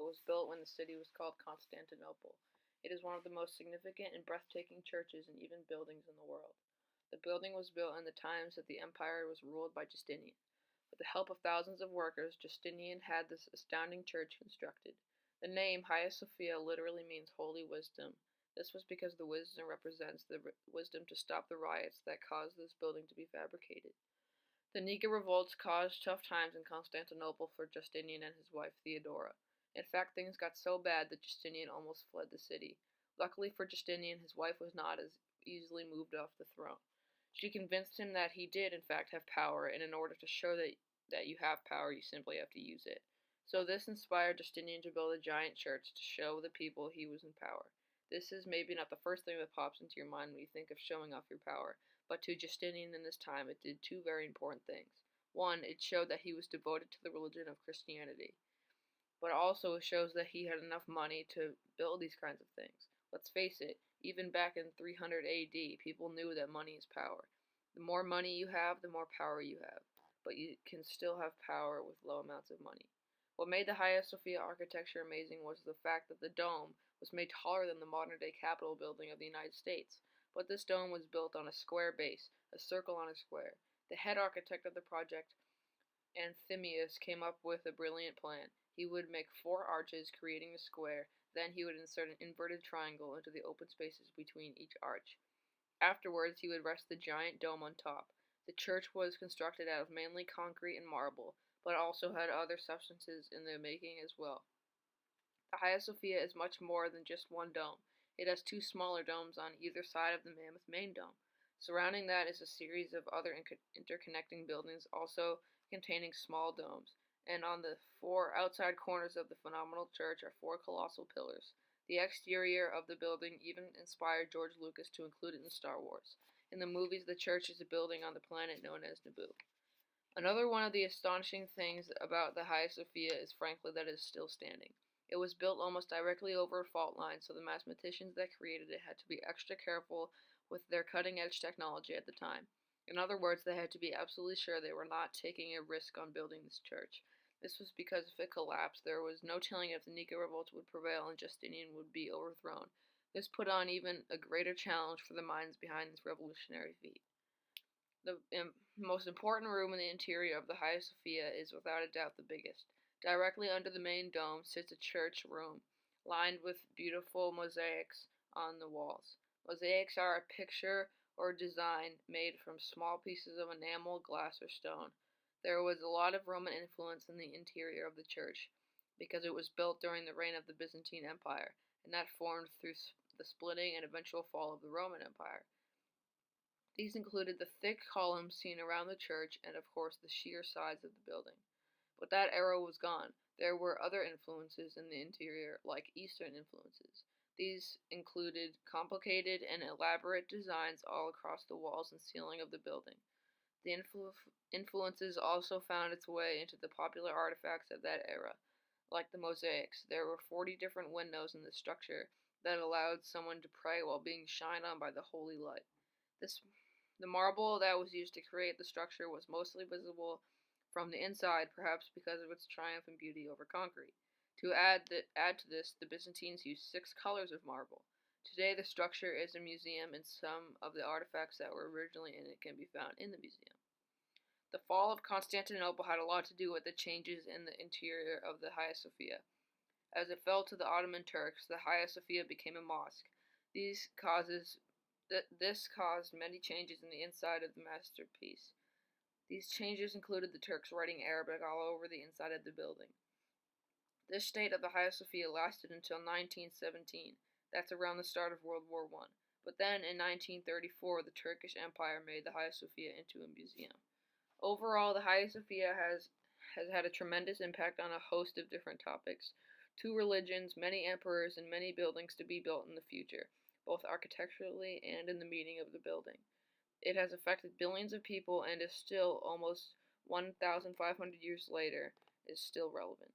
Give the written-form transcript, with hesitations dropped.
was built when the city was called Constantinople. It is one of the most significant and breathtaking churches and even buildings in the world. The building was built in the times that the empire was ruled by Justinian. With the help of thousands of workers, Justinian had this astounding church constructed. The name Hagia Sophia literally means holy wisdom. This was because the wisdom represents the wisdom to stop the riots that caused this building to be fabricated. The Nika revolts caused tough times in Constantinople for Justinian and his wife Theodora. In fact, things got so bad that Justinian almost fled the city. Luckily for Justinian, his wife was not as easily moved off the throne. She convinced him that he did, in fact, have power, and in order to show that you have power, you simply have to use it. So this inspired Justinian to build a giant church to show the people he was in power. This is maybe not the first thing that pops into your mind when you think of showing off your power, but to Justinian in this time it did two very important things. One, it showed that he was devoted to the religion of Christianity, but also it shows that he had enough money to build these kinds of things. Let's face it, even back in 300 AD, people knew that money is power. The more money you have, the more power you have, but you can still have power with low amounts of money. What made the Hagia Sophia architecture amazing was the fact that the dome was made taller than the modern-day Capitol building of the United States, but this dome was built on a square base, a circle on a square. The head architect of the project, Anthemius, came up with a brilliant plan. He would make 4 arches, creating a square, then he would insert an inverted triangle into the open spaces between each arch. Afterwards, he would rest the giant dome on top. The church was constructed out of mainly concrete and marble, but also had other substances in the making as well. The Hagia Sophia is much more than just one dome. It has 2 smaller domes on either side of the mammoth main dome. Surrounding that is a series of other interconnecting buildings, also containing small domes. And on the 4 outside corners of the phenomenal church are 4 colossal pillars. The exterior of the building even inspired George Lucas to include it in Star Wars. In the movies, the church is a building on the planet known as Naboo. Another one of the astonishing things about the Hagia Sophia is frankly that it is still standing. It was built almost directly over a fault line, so the mathematicians that created it had to be extra careful with their cutting-edge technology at the time. In other words, they had to be absolutely sure they were not taking a risk on building this church. This was because if it collapsed, there was no telling if the Nika revolt would prevail and Justinian would be overthrown. This put on even a greater challenge for the minds behind this revolutionary feat. The most important room in the interior of the Hagia Sophia is without a doubt the biggest. Directly under the main dome sits a church room, lined with beautiful mosaics on the walls. Mosaics are a picture or design made from small pieces of enamel, glass, or stone. There was a lot of Roman influence in the interior of the church, because it was built during the reign of the Byzantine Empire, and that formed through the splitting and eventual fall of the Roman Empire. These included the thick columns seen around the church and, of course, the sheer sides of the building. But that era was gone. There were other influences in the interior, like Eastern influences. These included complicated and elaborate designs all across the walls and ceiling of the building. The influences also found its way into the popular artifacts of that era, like the mosaics. There were 40 different windows in the structure that allowed someone to pray while being shined on by the holy light. The marble that was used to create the structure was mostly visible from the inside, perhaps because of its triumphant beauty over concrete. To add to this, the Byzantines used 6 colors of marble. Today, the structure is a museum, and some of the artifacts that were originally in it can be found in the museum. The fall of Constantinople had a lot to do with the changes in the interior of the Hagia Sophia. As it fell to the Ottoman Turks, the Hagia Sophia became a mosque. This caused many changes in the inside of the masterpiece. These changes included the Turks writing Arabic all over the inside of the building. This state of the Hagia Sophia lasted until 1917. That's around the start of World War I. But then, in 1934, the Turkish Empire made the Hagia Sophia into a museum. Overall, the Hagia Sophia has had a tremendous impact on a host of different topics. 2 religions, many emperors, and many buildings to be built in the future, both architecturally and in the meaning of the building. It has affected billions of people and is still, almost 1,500 years later, is still relevant.